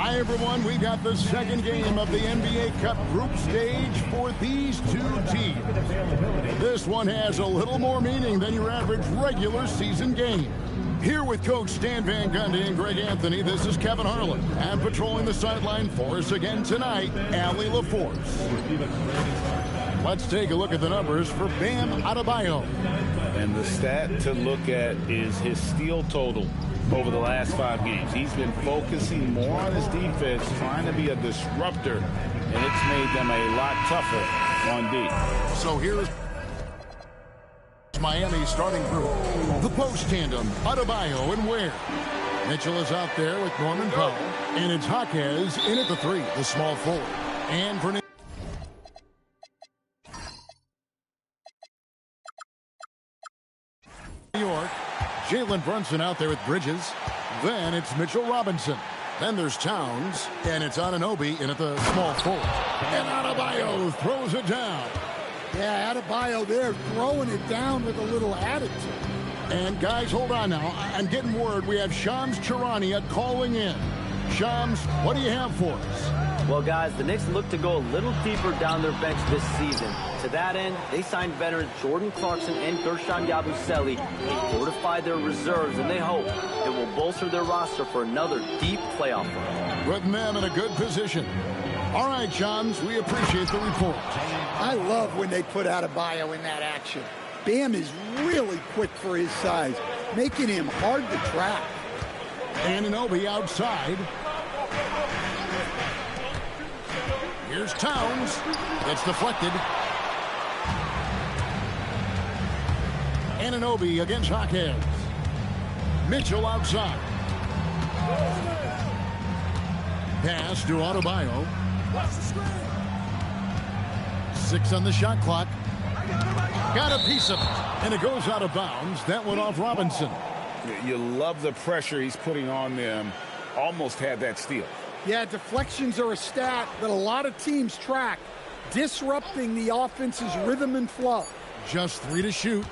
Hi, everyone. We got the second game of the NBA Cup group stage for these two teams. This one has a little more meaning than your average regular season game. Here with Coach Stan Van Gundy and Greg Anthony, this is Kevin Harlan. And patrolling the sideline for us again tonight, Allie LaForce. Let's take a look at the numbers for Bam Adebayo. And the stat to look at is his steal total over the last 5 games. He's been focusing more on his defense, trying to be a disruptor, and it's made them a lot tougher on D. So here's Miami starting group. The post tandem, Adebayo and Ware. Mitchell is out there with Norman Powell. And it's Jaquez in at the 3, the small forward. And for New York, Jalen Brunson out there with Bridges. Then it's Mitchell Robinson. Then there's Towns. And it's Anunoby in at the small forward. And Adebayo throws it down. Yeah, Adebayo there throwing it down with a little attitude. And guys, hold on now. I'm getting word we have Shams Charania calling in. Shams, what do you have for us? Well, guys, the Knicks look to go a little deeper down their bench this season. To that end, they signed veterans Jordan Clarkson and Gershon Yabusele. They fortified their reserves, and they hope it will bolster their roster for another deep playoff run. Putting them in a good position. All right, Shams, we appreciate the report. I love when they put Adebayo in that action. Bam is really quick for his size, making him hard to track. Anunoby outside. Here's Towns. It's deflected. Anunoby against Jaquez. Mitchell outside. Pass to Adebayo. 6 on the shot clock. Got a piece of it. And it goes out of bounds. That went off Robinson. You love the pressure he's putting on them. Almost had that steal. Yeah, deflections are a stat that a lot of teams track, disrupting the offense's rhythm and flow. Just 3 to shoot.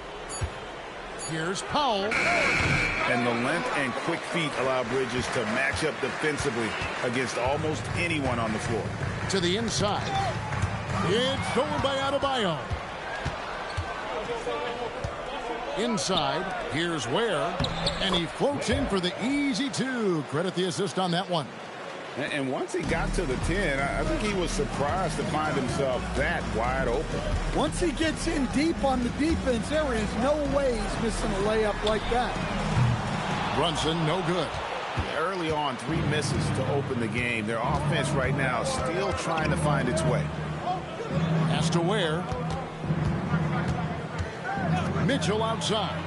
Here's Powell. And the length and quick feet allow Bridges to match up defensively against almost anyone on the floor. To the inside. It's stolen by Adebayo. Inside, here's Ware. And he floats in for the easy 2. Credit the assist on that one. And once he got to the 10, I think he was surprised to find himself that wide open. Once he gets in deep on the defense, there is no way he's missing a layup like that. Brunson, no good. Early on, 3 misses to open the game. Their offense right now still trying to find its way. Has to Ware. Mitchell outside.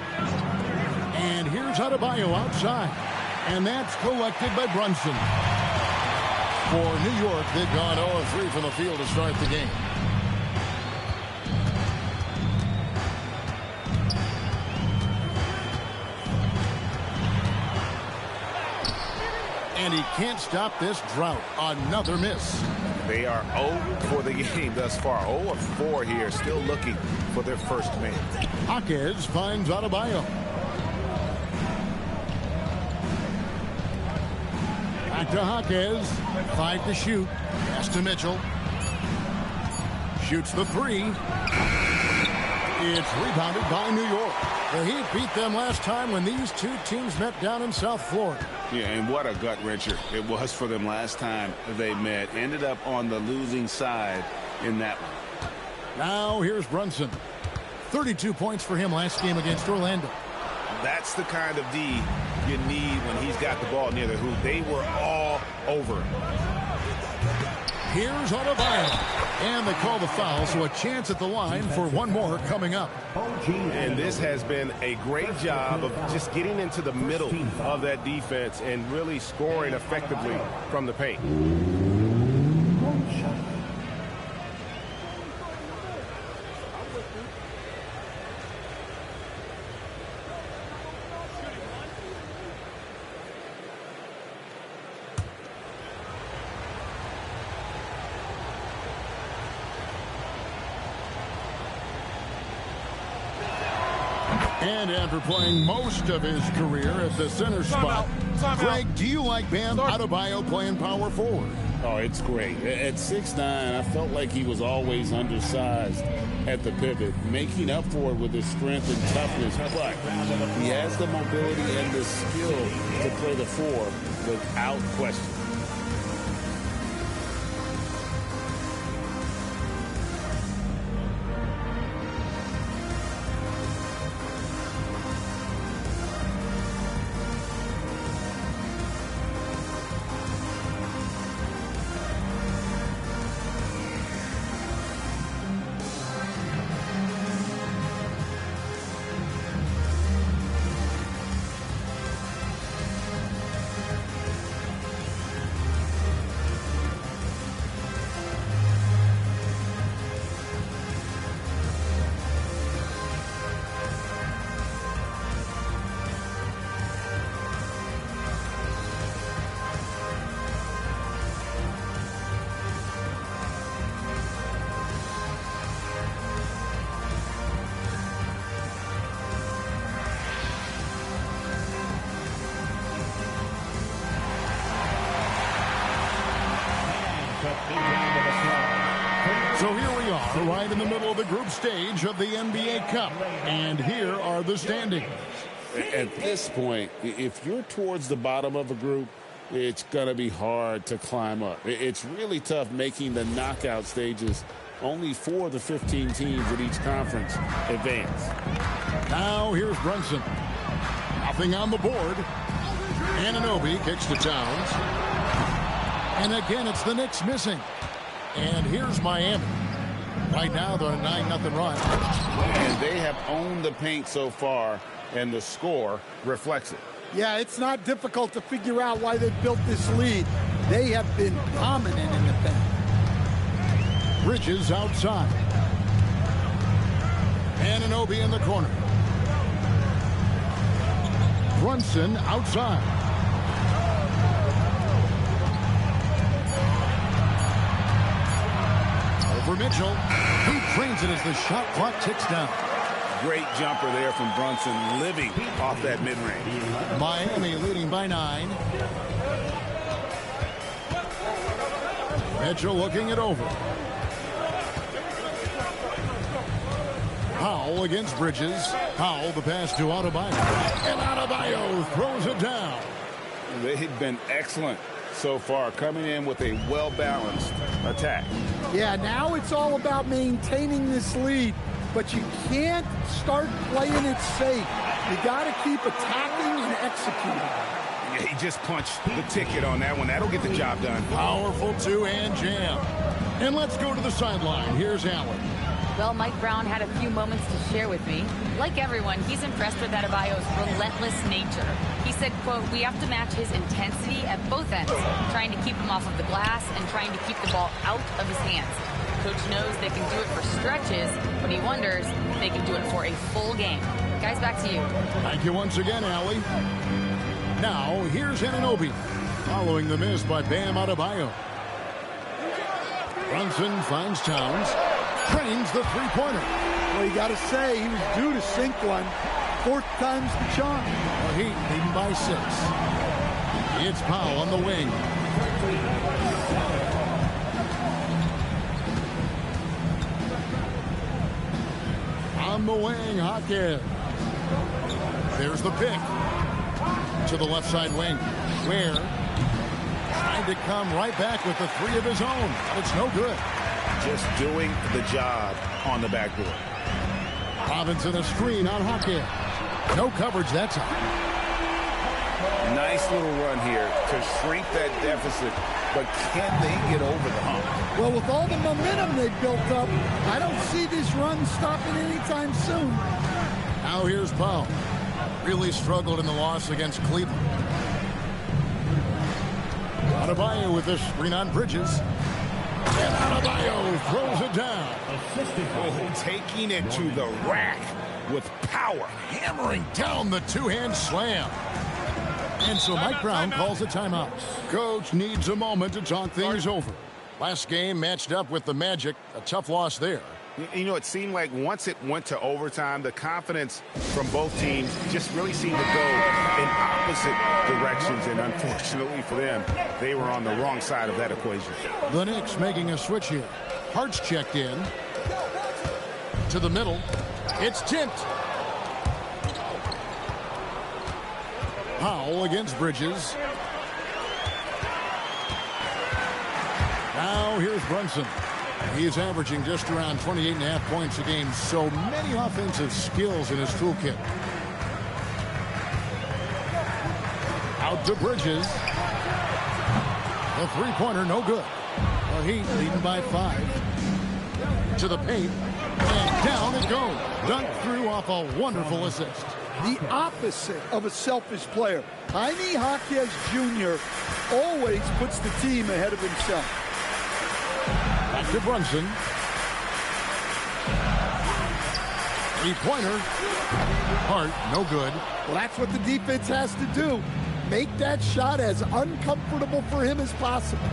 And here's Adebayo outside. And that's collected by Brunson. For New York, they've gone 0-3 from the field to start the game. And he can't stop this drought. Another miss. They are 0 for the game thus far. 0-4 here, still looking for their first man. Jaquez finds Adebayo. Back to Jaquez. 5 to shoot. Pass to Mitchell. Shoots the 3. It's rebounded by New York. The Heat beat them last time when these two teams met down in South Florida. Yeah, and what a gut wrencher it was for them last time they met. Ended up on the losing side in that one. Now here's Brunson. 32 points for him last game against Orlando. That's the kind of D you need when he's got the ball near the hoop. They were all over him. Here's Adebayo. And they call the foul, so a chance at the line for one more coming up. And this has been a great job of just getting into the middle of that defense and really scoring effectively from the paint. And after playing most of his career at the center spot, Greg, do you like Bam Adebayo playing power forward? Oh, it's great. At 6'9", I felt like he was always undersized at the pivot, making up for it with his strength and toughness. But he has the mobility and the skill to play the 4 without question. So here we are, right in the middle of the group stage of the NBA Cup. And here are the standings. At this point, if you're towards the bottom of a group, it's going to be hard to climb up. It's really tough making the knockout stages. Only 4 of the 15 teams in each conference advance. Now here's Brunson. Nothing on the board. Anunoby kicks to Towns. And again, it's the Knicks missing. And here's Miami. Right now, they're on a 9-0 run. And they have owned the paint so far, and the score reflects it. Yeah, it's not difficult to figure out why they built this lead. They have been dominant in the paint. Bridges outside. Anunoby in the corner. Brunson outside. For Mitchell, he drains it as the shot clock ticks down. Great jumper there from Brunson, living off that mid-range. Miami leading by 9. Mitchell looking it over. Powell against Bridges. Powell, the pass to Adebayo. And Adebayo throws it down. They've been excellent so far, coming in with a well-balanced attack. Yeah, now it's all about maintaining this lead, but you can't start playing it safe. You got to keep attacking and executing. Yeah, he just punched the ticket on that one. That'll get the job done. Powerful two-hand jam. And let's go to the sideline. Here's Allen. Well, Mike Brown had a few moments to share with me. Like everyone, he's impressed with Adebayo's relentless nature. He said, quote, "We have to match his intensity at both ends, trying to keep him off of the glass and trying to keep the ball out of his hands. Coach knows they can do it for stretches, but he wonders if they can do it for a full game." Guys, back to you. Thank you once again, Allie. Now, here's Anunoby, following the miss by Bam Adebayo. Brunson finds Towns. Trains the three-pointer. Well, you got to say, he was due to sink one. 4th time's the charm. The Heat leading by 6. It's Powell on the wing. On the wing, Hopkins. There's the pick. To the left side wing. Where? Trying to come right back with the 3 of his own. It's no good. Just doing the job on the backboard. Robinson a screen on Hopkins. No coverage that time. Nice little run here to shrink that deficit, but can they get over the hump? Well, with all the momentum they've built up, I don't see this run stopping anytime soon. Now here's Powell. Really struggled in the loss against Cleveland. Adebayo with this screen on Bridges. And Adebayo throws it down. Oh, taking it to the rack with power. Hammering down the two-hand slam. And so Mike Brown calls a timeout. Coach needs a moment to talk things over. Last game matched up with the Magic. A tough loss there. You know, it seemed like once it went to overtime, the confidence from both teams just really seemed to go in opposite directions. And unfortunately for them, they were on the wrong side of that equation. The Knicks making a switch here. Hart's checked in. To the middle. It's tipped. Powell against Bridges. Now here's Brunson. He's averaging just around 28.5 points a game. So many offensive skills in his toolkit. Out to Bridges. The three-pointer, no good. The Heat leading by 5. To the paint. And down it goes. Dunked through off a wonderful assist. The opposite of a selfish player. Jaime Jaquez Jr. always puts the team ahead of himself. Back to Brunson. Three-pointer. Hart, no good. Well, that's what the defense has to do. Make that shot as uncomfortable for him as possible.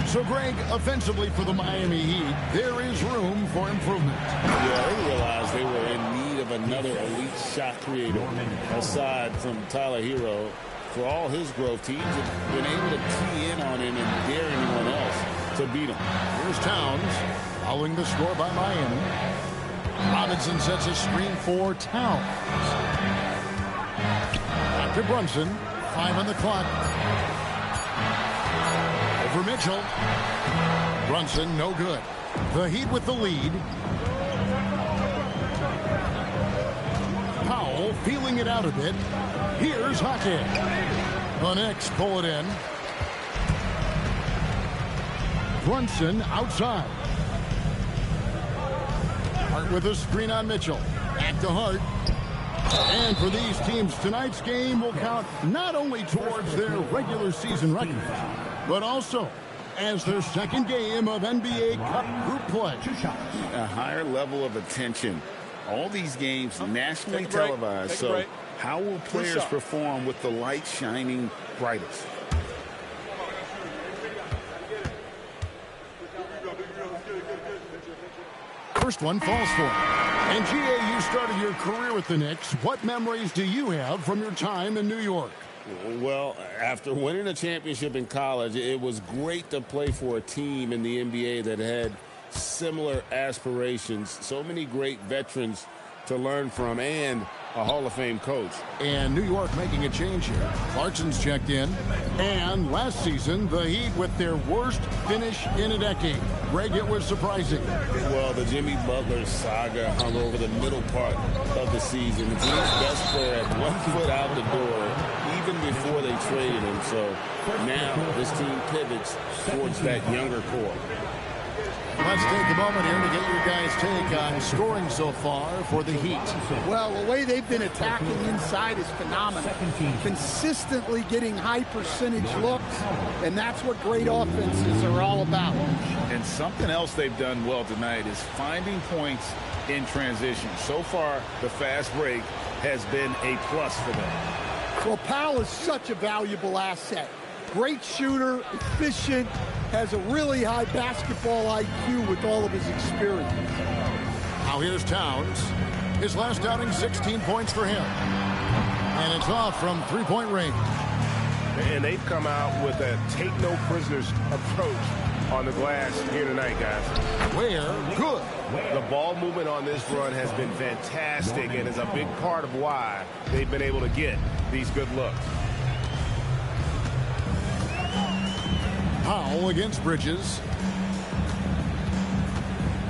So, Greg, offensively for the Miami Heat, there is room for improvement. Yeah, they realized they were in need of another elite shot creator aside from Tyler Hero. For all his growth, teams have been able to key in on him and dare anyone else to beat him. Here's Towns, following the score by Miami. Robinson sets a screen for Towns. Back to Brunson, 5 on the clock. Over Mitchell. Brunson, no good. The Heat with the lead. Powell feeling it out a bit. Here's Hockey. The Knicks pull it in. Brunson outside. Hart with a screen on Mitchell. Back to Hart. And for these teams, tonight's game will count not only towards their regular season record, but also as their second game of NBA Cup group play. A higher level of attention. All these games nationally televised. So how will players perform with the light shining brightest? First one falls for him. And GA, you started your career with the Knicks. What memories do you have from your time in New York? Well, after winning a championship in college, it was great to play for a team in the NBA that had similar aspirations. So many great veterans to learn from and a Hall of Fame coach. And New York making a change here. Clarkson's checked in. And last season, the Heat with their worst finish in a decade. Greg, it was surprising. Well, the Jimmy Butler saga hung over the middle part of the season. The team's best player had 1 foot out the door even before they traded him. So now this team pivots towards that younger core. Let's take a moment here to get your guys' take on scoring so far for the Heat. Well, the way they've been attacking inside is phenomenal. Consistently getting high percentage looks, and that's what great offenses are all about. And something else they've done well tonight is finding points in transition. So far, the fast break has been a plus for them. Well, Powell is such a valuable asset. Great shooter, efficient, has a really high basketball IQ with all of his experience. Now here's Towns. His last outing, 16 points for him. And it's off from three-point range. And they've come out with a take-no-prisoners approach on the glass here tonight, guys. Where? Good. The ball movement on this run has been fantastic and is a big part of why they've been able to get these good looks. Powell against Bridges.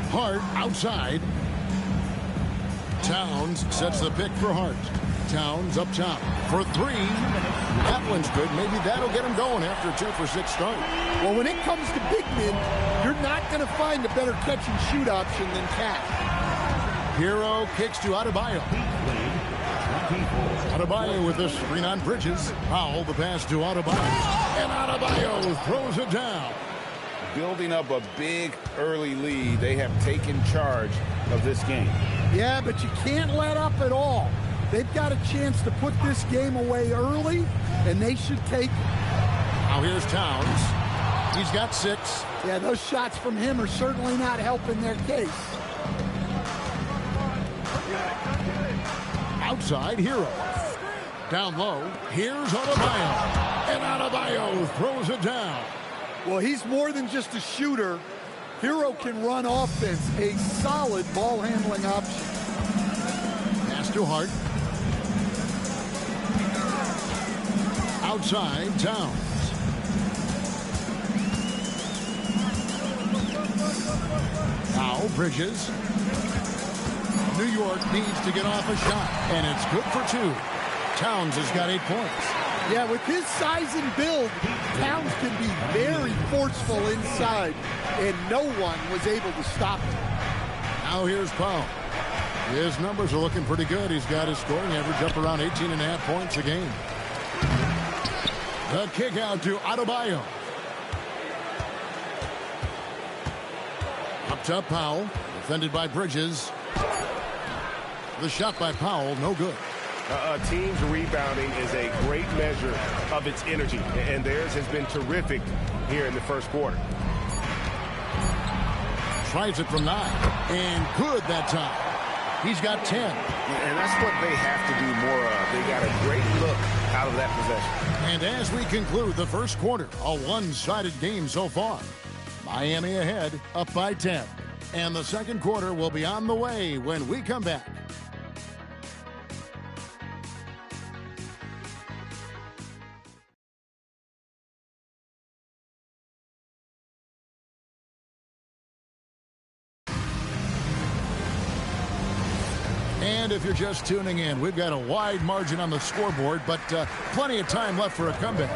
Hart outside. Towns sets the pick for Hart. Towns up top for 3. That one's good. Maybe that'll get him going after a 2-for-6 start. Well, when it comes to big men, you're not going to find a better catch-and-shoot option than Cash. Hero kicks to Adebayo. Adebayo with the screen on Bridges. Powell the pass to Adebayo. And Adebayo throws it down. Building up a big early lead, they have taken charge of this game. Yeah, but you can't let up at all. They've got a chance to put this game away early, and they should take it. Now here's Towns. He's got 6. Yeah, those shots from him are certainly not helping their case. Outside, Hero. Down low, here's Adebayo. And Adebayo throws it down. Well, he's more than just a shooter. Hero can run offense, a solid ball handling option. Pass to Hart. Outside, Towns. Now Bridges. New York needs to get off a shot, and it's good for 2. Towns has got 8 points. Yeah, with his size and build, Towns can be very forceful inside, and no one was able to stop him. Now here's Powell. His numbers are looking pretty good. He's got his scoring average up around 18.5 points a game. The kick out to Adebayo. Up top, Powell. Defended by Bridges. The shot by Powell, no good. A team's rebounding is a great measure of its energy, and theirs has been terrific here in the first quarter. Tries it from 9, and good that time. He's got 10. And that's what they have to do more of. They got a great look out of that possession. And as we conclude the first quarter, a one-sided game so far. Miami ahead, up by 10. And the second quarter will be on the way when we come back. And if you're just tuning in, we've got a wide margin on the scoreboard, but plenty of time left for a comeback.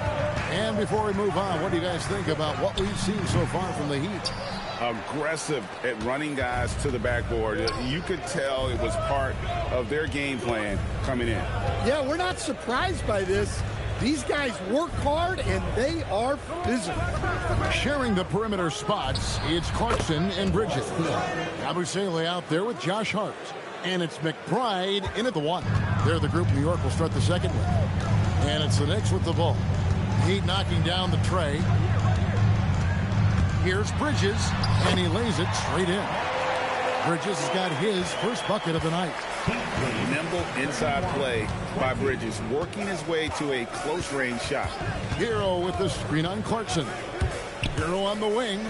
And before we move on, what do you guys think about what we've seen so far from the Heat? Aggressive at running guys to the backboard. You could tell it was part of their game plan coming in. Yeah, we're not surprised by this. These guys work hard, and they are physical. Sharing the perimeter spots, it's Clarkson and Bridges. Abusele out there with Josh Hart. And it's McBride in at the 1. They're the group New York will start the second with. And it's the Knicks with the ball. Heat knocking down the tray. Here's Bridges, and he lays it straight in. Bridges has got his first bucket of the night. Nimble inside play by Bridges, working his way to a close-range shot. Hero with the screen on Clarkson. Hero on the wing.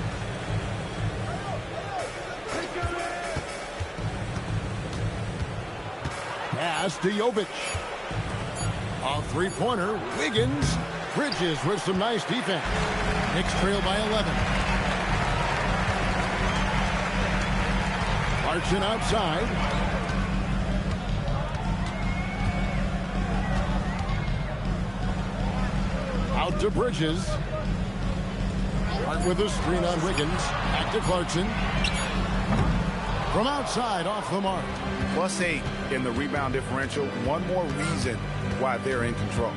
Pass to Jovic. A three-pointer. Wiggins. Bridges with some nice defense. Knicks trail by 11. Clarkson outside. Out to Bridges. Hart with a screen on Wiggins. Back to Clarkson. From outside, off the mark. +8 in the rebound differential. One more reason why they're in control.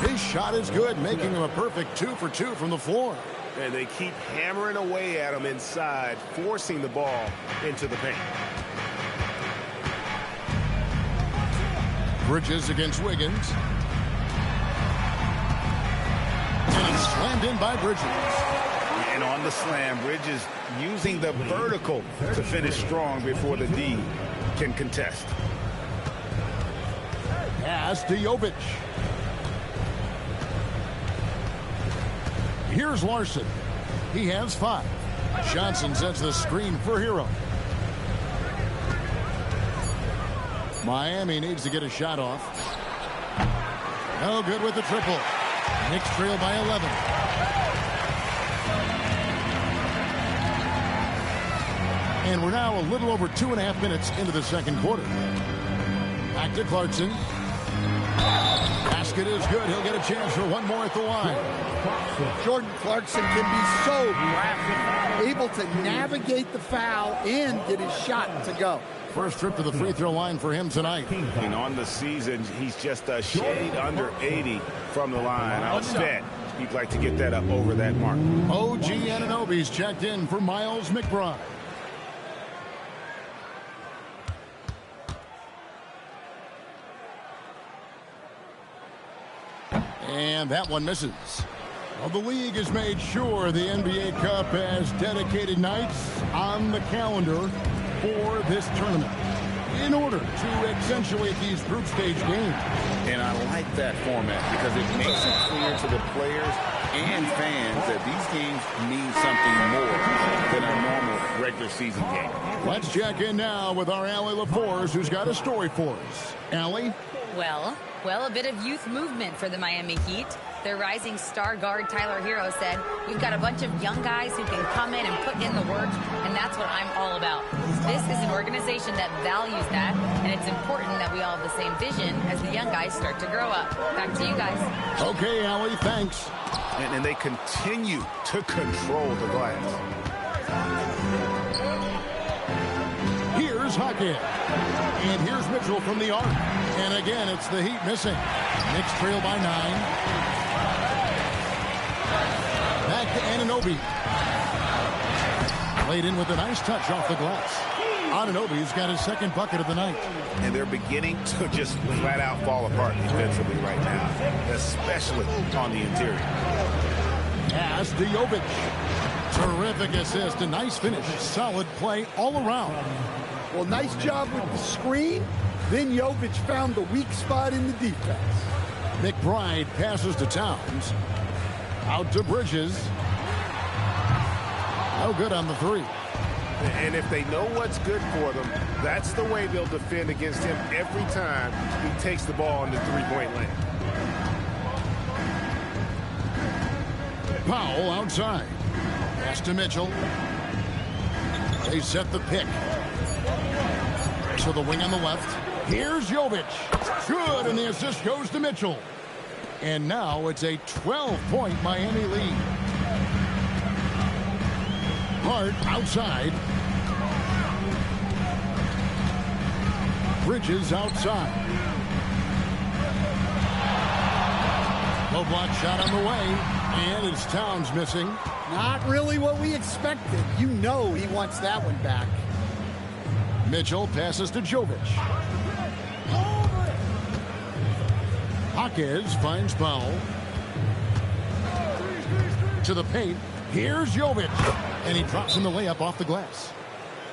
His shot is good, making him a perfect 2 for 2 from the floor. And they keep hammering away at him inside, forcing the ball into the paint. Bridges against Wiggins. And it's slammed in by Bridges. And on the slam, Bridges using the vertical to finish strong before the D can contest. Pass to Jovic. Here's Larson. He has 5. Johnson sets the screen for Hero. Miami needs to get a shot off. No good with the triple. Knicks trail by 11. And we're now a little over 2.5 minutes into the second quarter. Back to Clarkson. Basket is good. He'll get a chance for one more at the line. Jordan Clarkson can be so rapid, able to navigate the foul and get his shot to go. First trip to the free throw line for him tonight. And on the season, he's just a shade under 80 from the line. I'll bet he'd like to get that up over that mark. OG Anunoby's checked in for Miles McBride. And that one misses. Well, the league has made sure the NBA Cup has dedicated nights on the calendar. for this tournament in order to accentuate these group stage games. And I like that format because it makes it clear to the players and fans that these games mean something more than a normal regular season game. Let's check in now with our Allie LaForce, who's got a story for us. Allie? Well, a bit of youth movement for the Miami Heat. Their rising star guard, Tyler Hero, said, "We've got a bunch of young guys who can come in and put in the work, and that's what I'm all about." This is an organization that values that, and it's important that we all have the same vision as the young guys start to grow up. Back to you guys. Okay, Allie, thanks. And they continue to control the glass. Here's Hackett. And here's Mitchell from the arc. And again, it's the Heat missing. Knicks trail by 9. Back to Anunoby. Laid in with a nice touch off the glass. Anunoby's got his second bucket of the night. And they're beginning to just flat out fall apart defensively right now, especially on the interior. Pass to Jovic. Terrific assist, a nice finish. Solid play all around. Well, nice job with the screen. Then Jovic found the weak spot in the defense. McBride passes to Towns. Out to Bridges. No good on the 3. And if they know what's good for them, that's the way they'll defend against him every time he takes the ball in the three-point lane. Powell outside. Pass to Mitchell. They set the pick. To the wing on the left. Here's Jovic. Good, and the assist goes to Mitchell. And now it's a 12-point Miami lead. Hart outside. Bridges outside. Low block shot on the way. And it's Towns missing. Not really what we expected. You know he wants that one back. Mitchell passes to Jovic. Jaquez finds Powell. To the paint. Here's Jovic. And he drops in the layup off the glass.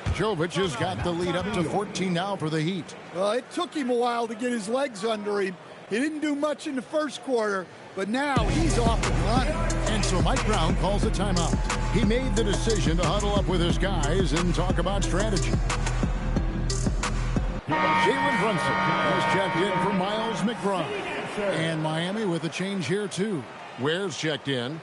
Jovic has got the lead up to 14 now for the Heat. Well, it took him a while to get his legs under him. He didn't do much in the first quarter, but now he's off and running. And so Mike Brown calls a timeout. He made the decision to huddle up with his guys and talk about strategy. Jalen Brunson has checked in for Miles McBride. And Miami with a change here, too. Ware's checked in.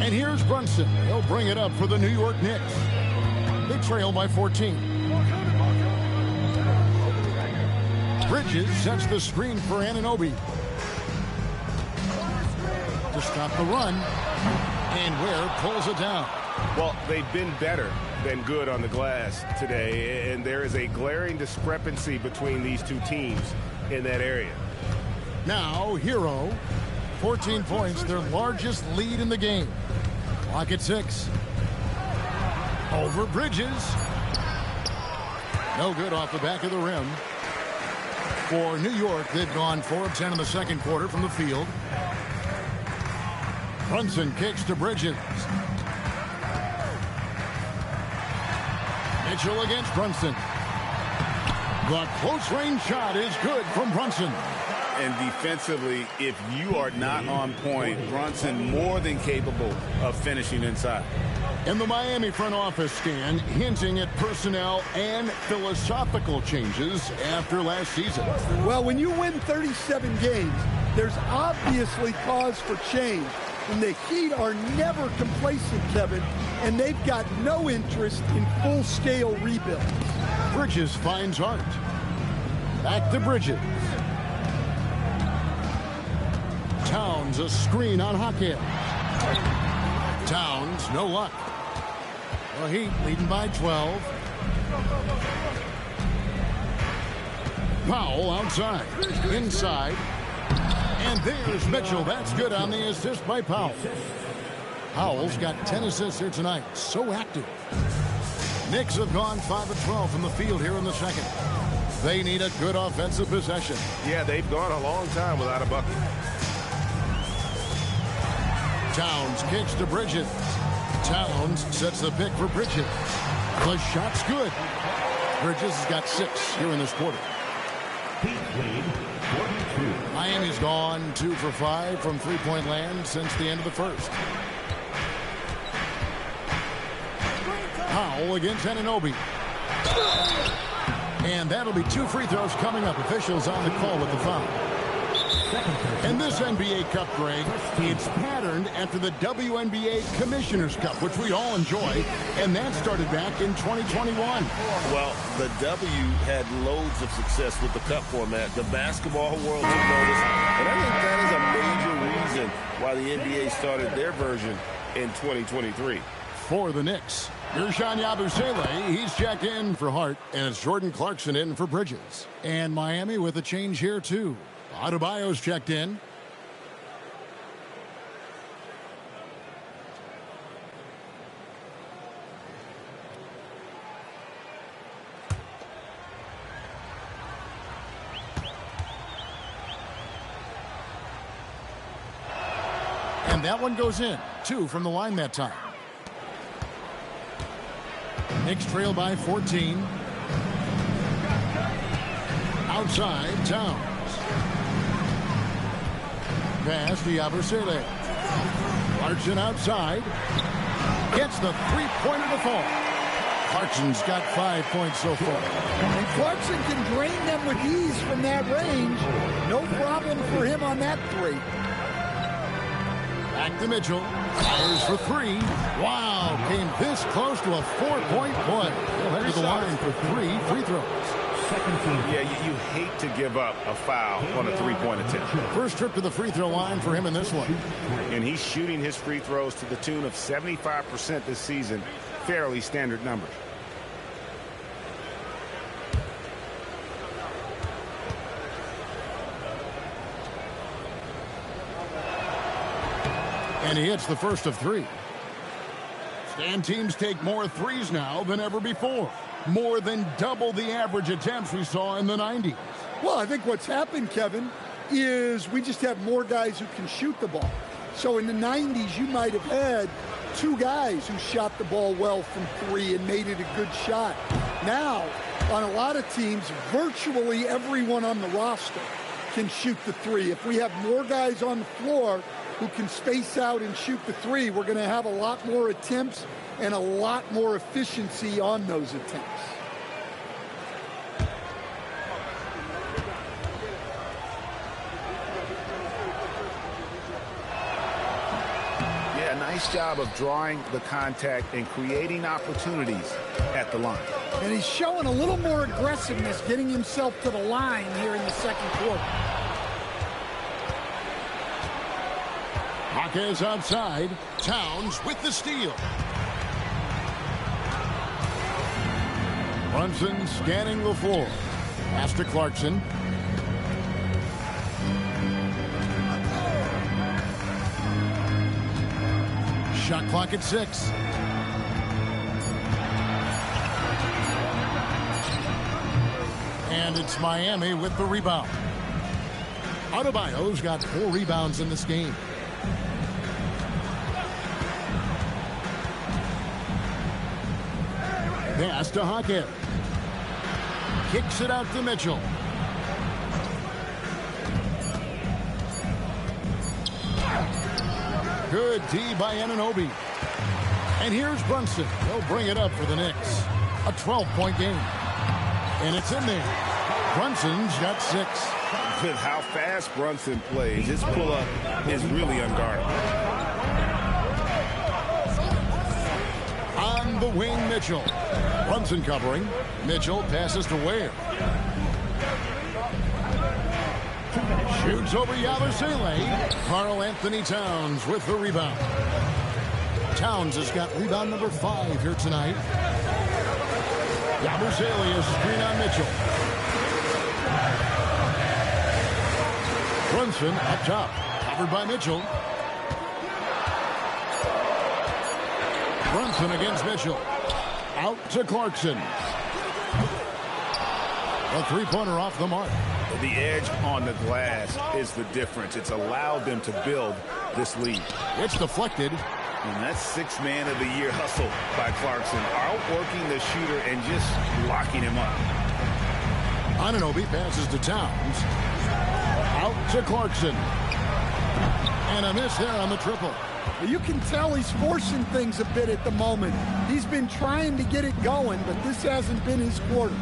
And here's Brunson. He'll bring it up for the New York Knicks. They trail by 14. Bridges sets the screen for Anunoby. To stop the run. And Ware pulls it down. Well, they've been better than good on the glass today, and there is a glaring discrepancy between these two teams in that area. Now, Hero. 14 points, their largest lead in the game. Clock at 6. Over Bridges. No good off the back of the rim. For New York, they've gone 4 of 10 in the second quarter from the field. Brunson kicks to Bridges. Mitchell against Brunson. The close range shot is good from Brunson. And defensively, if you are not on point, Brunson more than capable of finishing inside. And the Miami front office scan hinting at personnel and philosophical changes after last season. Well, when you win 37 games, there's obviously cause for change. And the Heat are never complacent, Kevin, and they've got no interest in full-scale rebuild. Bridges finds Hart. Back to Bridges. Towns a screen on Hackett. Towns, no luck. The Heat leading by 12. Powell outside. Inside. And there's Mitchell. That's good on the assist by Powell. Powell's got 10 assists here tonight. So active. Knicks have gone 5 of 12 from the field here in the second. They need a good offensive possession. Yeah, they've gone a long time without a bucket. Towns kicks to Bridges. Towns sets the pick for Bridges. The shot's good. Bridges has got 6 here in this quarter. Miami's gone 2 for 5 from three-point land since the end of the first. Powell against Anunoby. And that'll be 2 free throws coming up. Officials on the call with the foul. And this NBA Cup, Greg, it's patterned after the WNBA Commissioner's Cup, which we all enjoy, and that started back in 2021. Well, the W had loads of success with the Cup format. The basketball world took notice, and I think that is a major reason why the NBA started their version in 2023. For the Knicks, Gershon Yabusele, he's checked in for Hart, and it's Jordan Clarkson in for Bridges. And Miami with a change here, too. Adebayo's checked in. And that one goes in. 2 from the line that time. Knicks trail by 14. Outside, Towns. Pass to Yabusele. Clarkson outside. Gets the three-pointer to fall. Clarkson's got 5 points so far. And Clarkson can drain them with ease from that range. No problem for him on that 3. Back to Mitchell. Fires for 3. Wow, came this close to a 4-point play. He'll head to the line for 3 free throws. Yeah, you hate to give up a foul on a three-point attempt. First trip to the free throw line for him in this one. And he's shooting his free throws to the tune of 75% this season. Fairly standard numbers. And he hits the first of 3. And teams take more threes now than ever before. More than double the average attempts we saw in the 90s. Well, I think what's happened, Kevin, is we just have more guys who can shoot the ball. So in the 90s, you might have had 2 guys who shot the ball well from 3 and made it a good shot. Now, on a lot of teams, virtually everyone on the roster can shoot the 3. If we have more guys on the floor who can space out and shoot the 3, we're going to have a lot more attempts and a lot more efficiency on those attempts. Yeah, nice job of drawing the contact and creating opportunities at the line. And he's showing a little more aggressiveness, getting himself to the line here in the second quarter. Jaquez outside. Towns with the steal. Brunson scanning the floor. Pass to Clarkson. Shot clock at 6. And it's Miami with the rebound. Adebayo's got 4 rebounds in this game. Pass to Jaquez. Kicks it out to Mitchell. Good D by Anunoby. And here's Brunson. He'll bring it up for the Knicks. A 12-point game. And it's in there. Brunson's got 6. With how fast Brunson plays, his pull-up is really unguardable. On the wing, Mitchell. Brunson covering. Mitchell passes to Ware. Shoots over Yabusele. Karl Anthony Towns with the rebound. Towns has got rebound number 5 here tonight. Yabusele is screen on Mitchell. Brunson up top. Covered by Mitchell. Brunson against Mitchell. Out to Clarkson. A three-pointer off the mark. The edge on the glass is the difference. It's allowed them to build this lead. It's deflected. And that's sixth man of the year hustle by Clarkson. Outworking the shooter and just locking him up. Anunoby passes to Towns. Out to Clarkson. And a miss there on the triple. You can tell he's forcing things a bit at the moment. He's been trying to get it going, but this hasn't been his quarter.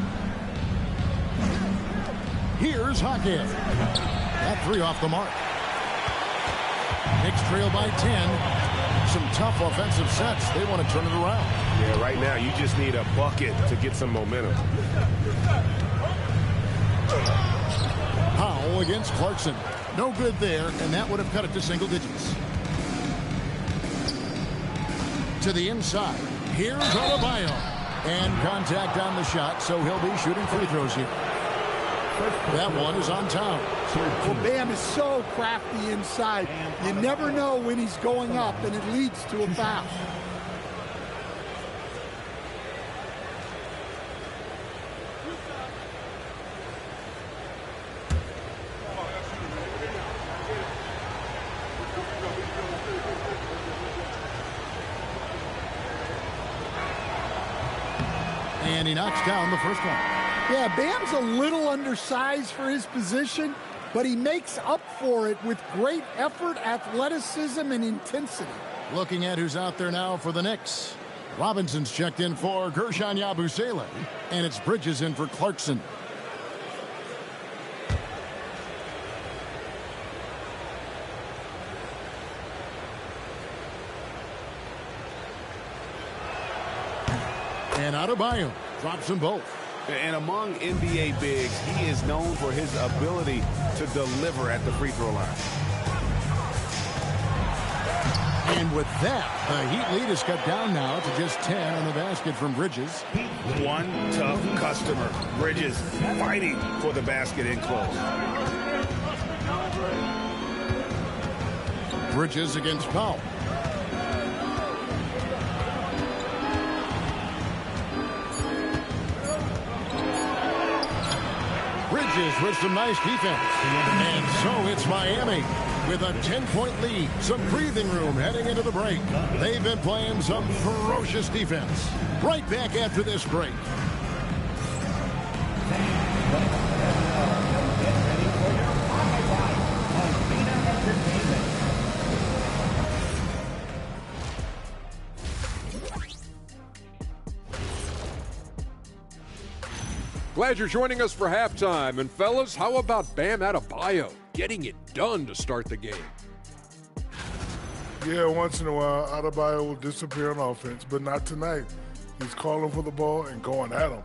Here's Hawkins. That three off the mark. Knicks trail by 10. Some tough offensive sets. They want to turn it around. Yeah, right now you just need a bucket to get some momentum. Powell against Clarkson. No good there, and that would have cut it to single digits. To the inside. Here's Adebayo. And contact on the shot, so he'll be shooting free throws here. That one is on Towns. Well, Bam is so crafty inside. You never know when he's going up, and it leads to a foul. And he knocks down the first one. Yeah, Bam's a little undersized for his position, but he makes up for it with great effort, athleticism, and intensity. Looking at who's out there now for the Knicks. Robinson's checked in for Gershon Yabusele, and it's Bridges in for Clarkson. And Adebayo drops them both. And among NBA bigs, he is known for his ability to deliver at the free throw line. And with that, the Heat lead is cut down now to just 10 on the basket from Bridges. One tough customer. Bridges fighting for the basket in close. Bridges against Powell. Bridges with some nice defense. And so it's Miami with a 10-point lead. Some breathing room heading into the break. They've been playing some ferocious defense. Right back after this break. Glad you're joining us for halftime. And fellas, how about Bam Adebayo getting it done to start the game? Yeah, once in a while, Adebayo will disappear on offense, but not tonight. He's calling for the ball and going at him.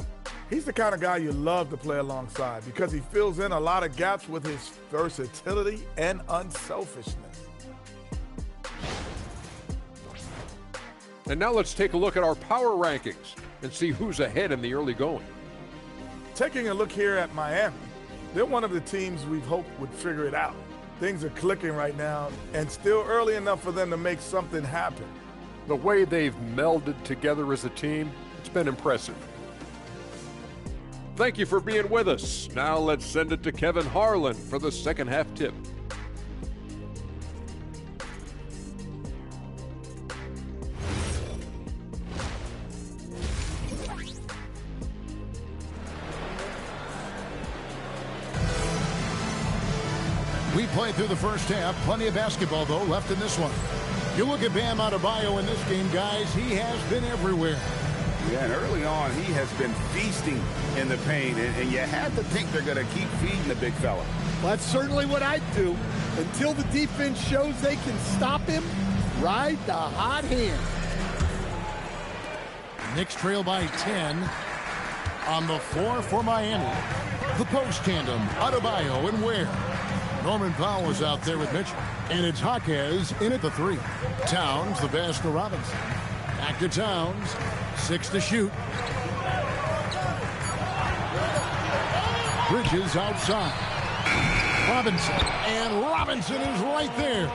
He's the kind of guy you love to play alongside because he fills in a lot of gaps with his versatility and unselfishness. And now let's take a look at our power rankings and see who's ahead in the early going. Taking a look here at Miami, they're one of the teams we've hoped would figure it out. Things are clicking right now, and still early enough for them to make something happen. The way they've melded together as a team, it's been impressive. Thank you for being with us. Now let's send it to Kevin Harlan for the second half tip. We played through the first half. Plenty of basketball, though, left in this one. You look at Bam Adebayo in this game, guys. He has been everywhere. Yeah, and early on, he has been feasting in the paint, and you have to think they're going to keep feeding the big fella. Well, that's certainly what I'd do. Until the defense shows they can stop him, ride the hot hand. Knicks trail by 10. On the floor for Miami, the post tandem, Adebayo and Ware. Norman Powell is out there with Mitchell. And it's Jaquez in at the three. Towns, the pass to Robinson. Back to Towns. 6 to shoot. Bridges outside. Robinson. And Robinson is right there.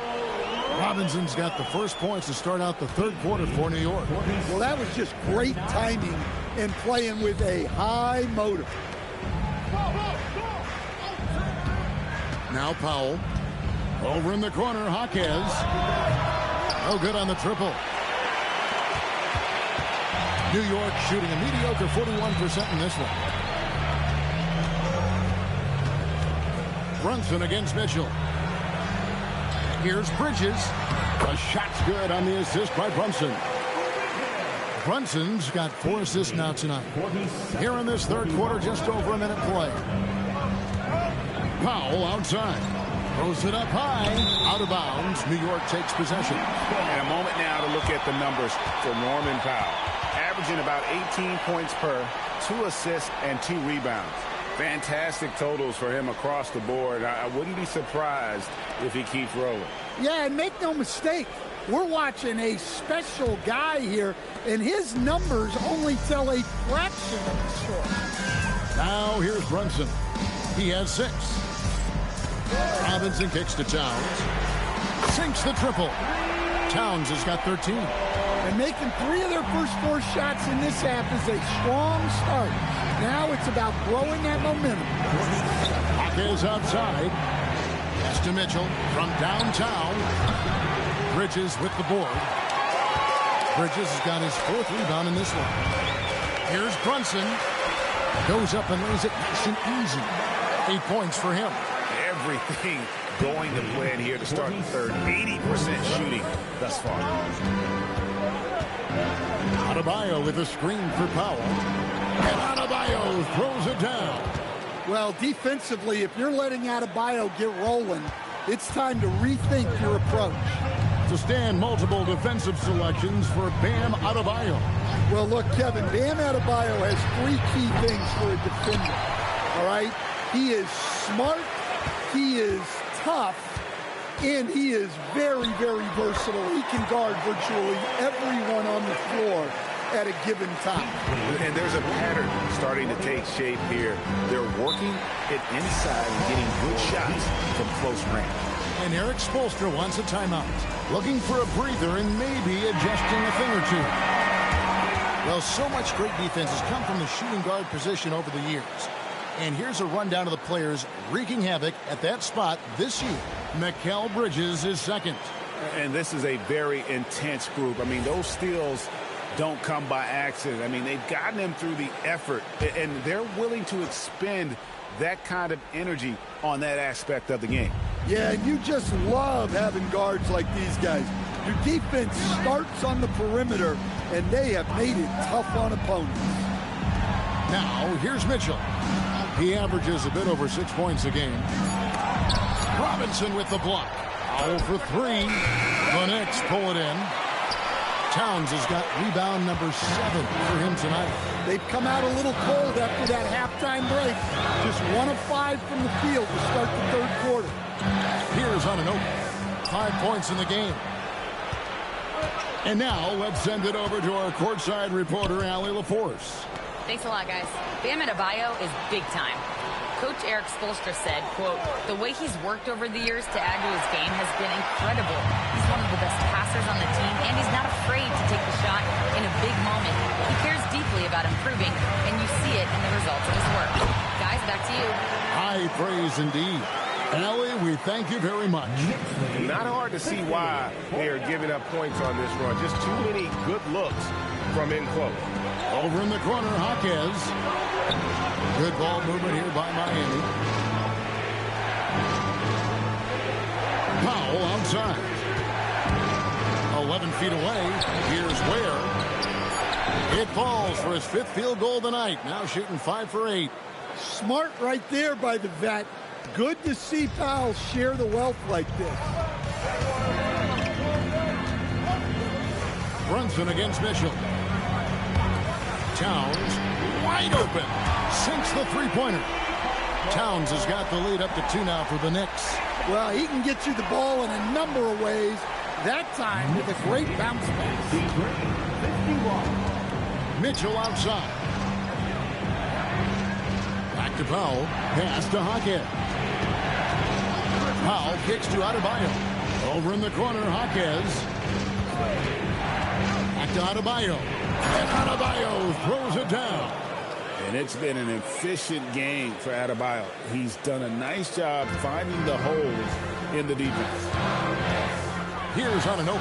Robinson's got the first points to start out the third quarter for New York. Well, that was just great timing and playing with a high motor. Now Powell. Over in the corner, Jaquez. No good on the triple. New York shooting a mediocre 41% in this one. Brunson against Mitchell. Here's Bridges. The shot's good on the assist by Brunson. Brunson's got 4 assists now tonight. Here in this third quarter, just over a minute play. Powell outside. Throws it up high. Out of bounds. New York takes possession. And a moment now to look at the numbers for Norman Powell. Averaging about 18 points per, 2 assists, and 2 rebounds. Fantastic totals for him across the board. I wouldn't be surprised if he keeps rolling. Yeah, and make no mistake, we're watching a special guy here, and his numbers only tell a fraction of the story. Now here's Brunson. He has 6. Robinson kicks to Towns. Sinks the triple. Towns has got 13. And making 3 of their first 4 shots in this half is a strong start. Now it's about growing that momentum. Jaquez outside. Pass to Mitchell from downtown. Bridges with the board. Bridges has got his 4th rebound in this one. Here's Brunson. Goes up and lays it nice and easy. 8 points for him. Everything going to plan here to start the third. 80% shooting thus far. Adebayo with a screen for Powell. And Adebayo throws it down. Well, defensively, if you're letting Adebayo get rolling, it's time to rethink your approach. To stand multiple defensive selections for Bam Adebayo. Well, look, Kevin, Bam Adebayo has 3 key things for a defender. All right? He is smart, he is tough, and he is very, very versatile. He can guard virtually everyone on the floor at a given time. And there's a pattern starting to take shape here. They're working it inside and getting good shots from close range. And Eric Spoelstra wants a timeout. Looking for a breather and maybe adjusting a thing or 2. Well, so much great defense has come from the shooting guard position over the years. And here's a rundown of the players wreaking havoc at that spot this year. Mikal Bridges is second. And this is a very intense group. I mean, those steals don't come by accident. I mean, they've gotten them through the effort, and they're willing to expend that kind of energy on that aspect of the game. Yeah, and you just love having guards like these guys. Your defense starts on the perimeter, and they have made it tough on opponents. Now, here's Mitchell. He averages a bit over 6 points a game. Robinson with the block. Foul for 3. The Knicks pull it in. Towns has got rebound number 7 for him tonight. They've come out a little cold after that halftime break. Just 1 of 5 from the field to start the third quarter. Here's on an open. 5 points in the game. And now let's send it over to our courtside reporter, Allie LaForce. Thanks a lot, guys. Bam Adebayo is big time. Coach Eric Spoelstra said, quote, the way he's worked over the years to add to his game has been incredible. He's one of the best passers on the team, and he's not afraid to take the shot in a big moment. He cares deeply about improving, and you see it in the results of his work. Guys, back to you. High praise indeed. Allie, we thank you very much. Not hard to see why they are giving up points on this run. Just too many good looks from in close. Over in the corner, Jaquez. Good ball movement here by Miami. Powell outside. 11 feet away. Here's Ware. It falls for his 5th field goal of the night. Now shooting 5 for 8. Smart right there by the vet. Good to see Powell share the wealth like this. Brunson against Mitchell. Towns wide open. Sinks the 3-pointer. Towns has got the lead up to 2 now for the Knicks. Well, he can get you the ball in a number of ways. That time with a great bounce pass. Mitchell outside. Back to Powell. Pass to Jaquez. Powell kicks to Adebayo. Over in the corner, Jaquez. Back to Adebayo. And Adebayo throws it down. And it's been an efficient game for Adebayo. He's done a nice job finding the holes in the defense. Here's Anunoby.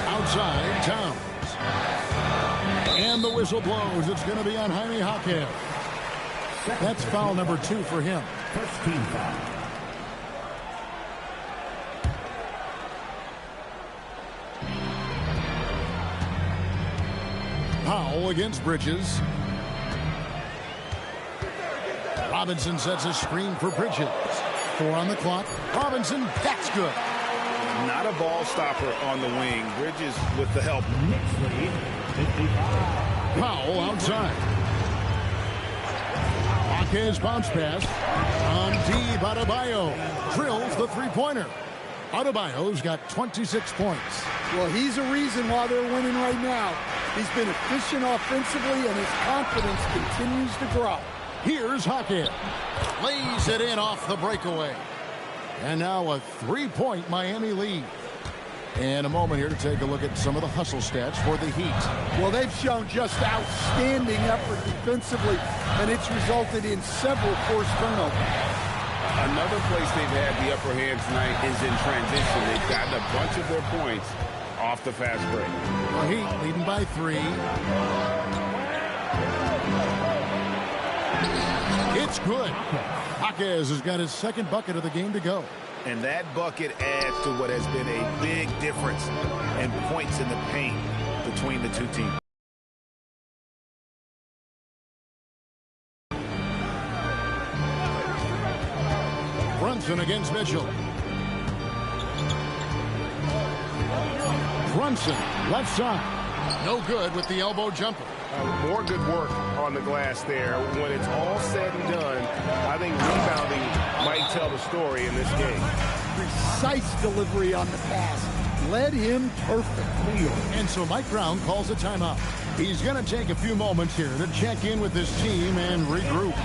Outside, Towns. And the whistle blows. It's going to be on Jaime Jaquez. That's foul number 2 for him. First team foul. Powell against Bridges. Robinson sets a screen for Bridges. 4 on the clock. Robinson, that's good. Not a ball stopper on the wing. Bridges with the help. Powell outside. Jaquez bounce pass. On deep, Adebayo drills the three-pointer. Adebayo's got 26 points. Well, he's a reason why they're winning right now. He's been efficient offensively, and his confidence continues to grow. Here's Jaquez. Lays it in off the breakaway. And now a 3-point Miami lead. And a moment here to take a look at some of the hustle stats for the Heat. Well, they've shown just outstanding effort defensively, and it's resulted in several forced turnovers. Another place they've had the upper hand tonight is in transition. They've gotten a bunch of their points off the fast break. The Heat leading by 3. It's good. Jaquez has got his second bucket of the game to go. And that bucket adds to what has been a big difference in points in the paint between the two teams. Brunson against Mitchell. Brunson, left side. No good with the elbow jumper. More good work on the glass there. When it's all said and done, I think rebounding might tell the story in this game. Precise delivery on the pass. Led him perfectly. And so Mike Brown calls a timeout. He's going to take a few moments here to check in with his team and regroup.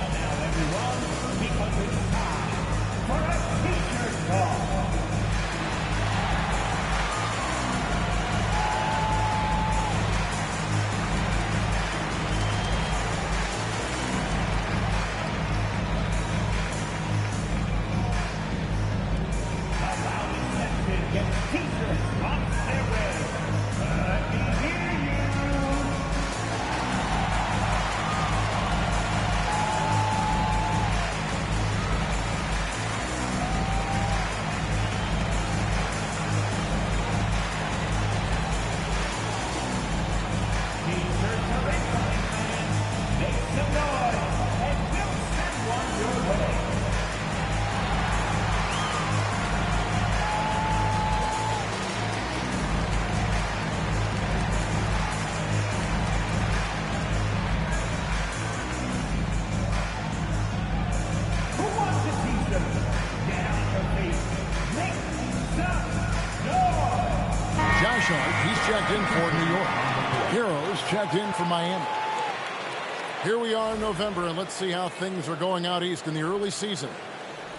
He's checked in for New York. Heroes checked in for Miami. Here we are in November, and let's see how things are going out east in the early season.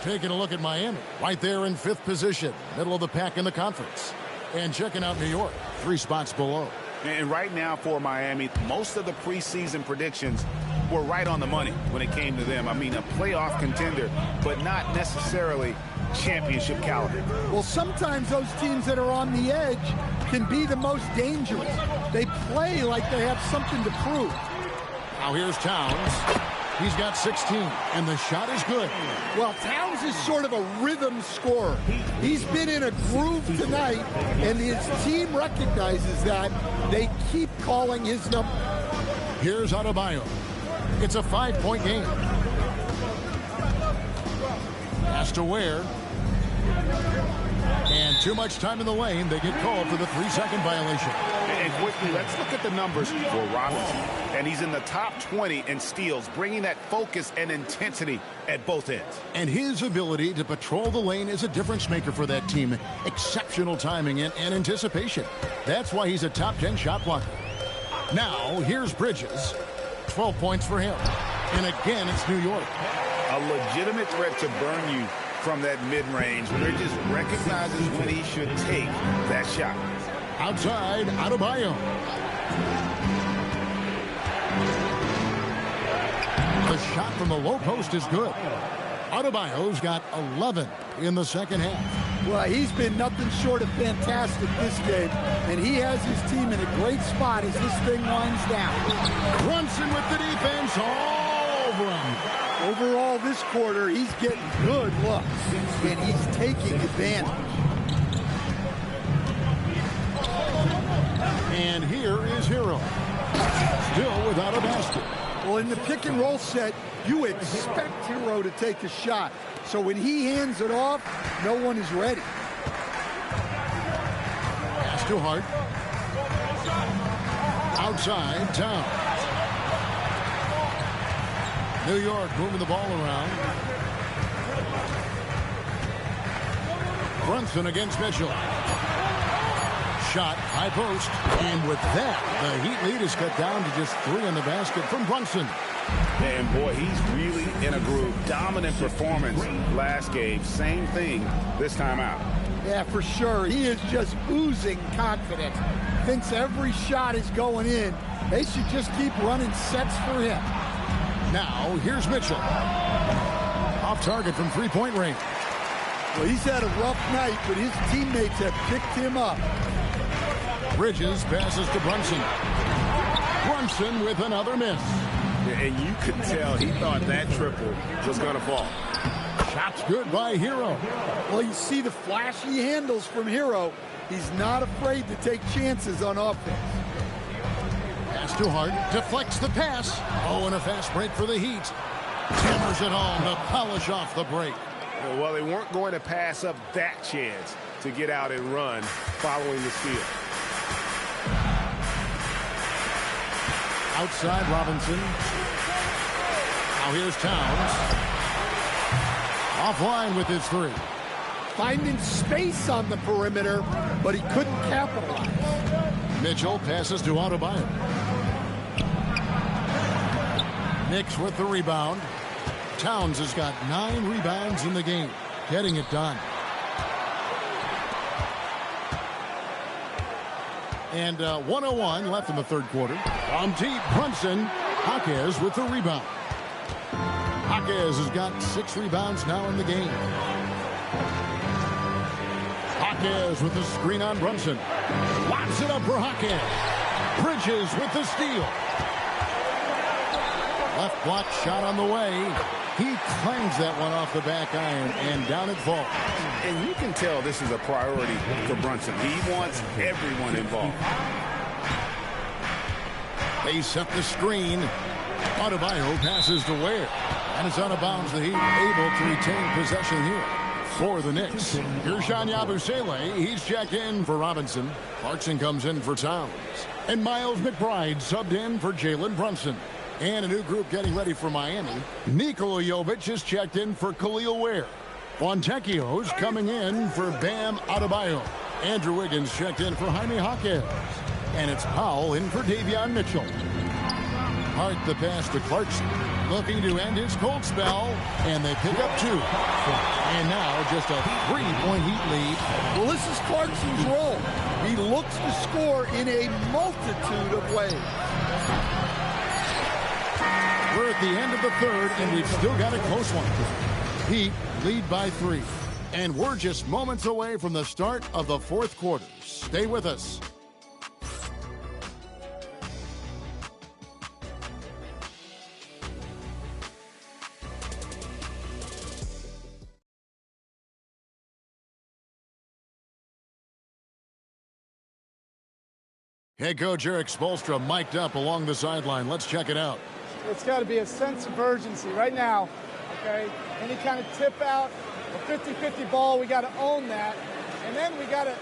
Taking a look at Miami, right there in 5th position, middle of the pack in the conference. And checking out New York, 3 spots below. And right now for Miami, most of the preseason predictions were right on the money when it came to them. I mean, a playoff contender, but not necessarily championship caliber. Well, sometimes those teams that are on the edge can be the most dangerous. They play like they have something to prove. Now here's Towns. He's got 16, and the shot is good. Well, Towns is sort of a rhythm scorer. He's been in a groove tonight, and his team recognizes that. They keep calling his number. Here's Adebayo. It's a 5-point game. Pass to Ware. And too much time in the lane. They get called for the 3-second violation. And quickly, let's look at the numbers for Robinson. And he's in the top 20 in steals, bringing that focus and intensity at both ends. And his ability to patrol the lane is a difference maker for that team. Exceptional timing and anticipation. That's why he's a top 10 shot blocker. Now, here's Bridges. 12 points for him. And again, it's New York. A legitimate threat to burn you from that mid-range. Bridges recognizes when he should take that shot. Outside, Adebayo. The shot from the low post is good. Adebayo's got 11 in the second half. Well, he's been nothing short of fantastic this game, and he has his team in a great spot as this thing winds down. Brunson with the defense all over him. Overall, this quarter, he's getting good looks, and he's taking advantage. And here is Hero. Still without a basket. Well, in the pick and roll set, you expect Hero to take a shot. So when he hands it off, no one is ready. Pass to Hart. Outside, Towns. New York moving the ball around. Brunson against Mitchell. Shot, high post. And with that, the Heat lead is cut down to just 3 in the basket from Brunson. And boy, he's really in a groove. Dominant performance last game. Same thing this time out. Yeah, for sure. He is just oozing confidence. Thinks every shot is going in. They should just keep running sets for him. Now, here's Mitchell. Off target from three-point range. Well, he's had a rough night, but his teammates have picked him up. Bridges passes to Brunson. Brunson with another miss. And you could tell he thought that triple was going to fall. Shot's good by Hero. Well, you see the flashy handles from Hero. He's not afraid to take chances on offense. Pass to Hart. Deflects the pass. Oh, and a fast break for the Heat. Hammers it home to polish off the break. Well, they weren't going to pass up that chance to get out and run following the steal. Outside Robinson. Now here's Towns. Offline with his 3. Finding space on the perimeter, but he couldn't capitalize. Mitchell passes to Adebayo. Knicks with the rebound. Towns has got 9 rebounds in the game, getting it done. And 1:01 left in the third quarter. From deep, Brunson. Jaquez with the rebound. Jaquez has got 6 rebounds now in the game. Jaquez with the screen on Brunson. Locks it up for Jaquez. Bridges with the steal. Left block shot on the way. He clangs that one off the back iron, and down it falls. And you can tell this is a priority for Brunson. He wants everyone involved. They set the screen. Adebayo passes to Ware. And it's out of bounds. The Heat able to retain possession here for the Knicks. Gershon Yabusele, he's checked in for Robinson. Clarkson comes in for Towns. And Miles McBride subbed in for Jalen Brunson. And a new group getting ready for Miami. Nikola Jovic is checked in for Khalil Ware. Fontecchio's coming in for Bam Adebayo. Andrew Wiggins checked in for Jaime Jaquez. And it's Powell in for Davion Mitchell. Hart the pass to Clarkson. Looking to end his cold spell. And they pick up 2. And now just a 3-point Heat lead. Well, this is Clarkson's role. He looks to score in a multitude of ways. We're at the end of the third, and we've still got a close one. Heat lead by 3. And we're just moments away from the start of the fourth quarter. Stay with us. Head coach Eric Spoelstra mic'd up along the sideline. Let's check it out. It's got to be a sense of urgency right now, okay? Any kind of tip out, a 50-50 ball, we got to own that. And then we got to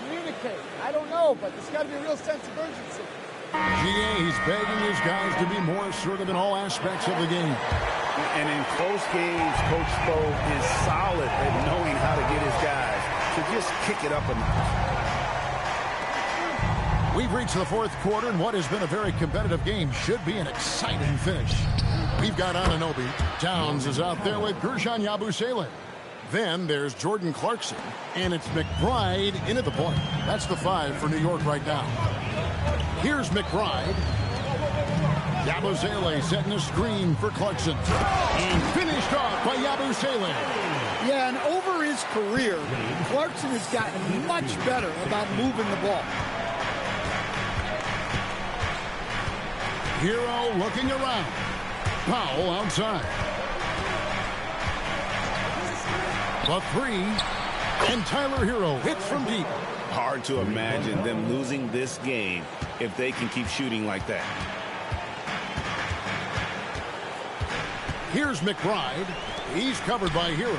communicate. I don't know, but there's got to be a real sense of urgency. He's begging his guys to be more assertive in all aspects of the game. And in close games, Coach Spo is solid at knowing how to get his guys to just kick it up a notch. We've reached the fourth quarter, and what has been a very competitive game should be an exciting finish. We've got Anunoby. Towns is out there with Gershon Yabusele. Then there's Jordan Clarkson, and it's McBride in at the point. That's the 5 for New York right now. Here's McBride. Yabusele setting a screen for Clarkson. And finished off by Yabusele. Yeah, and over his career, Clarkson has gotten much better about moving the ball. Hero looking around. Powell outside. The three. And Tyler Hero hits from deep. Hard to imagine them losing this game if they can keep shooting like that. Here's McBride. He's covered by Hero.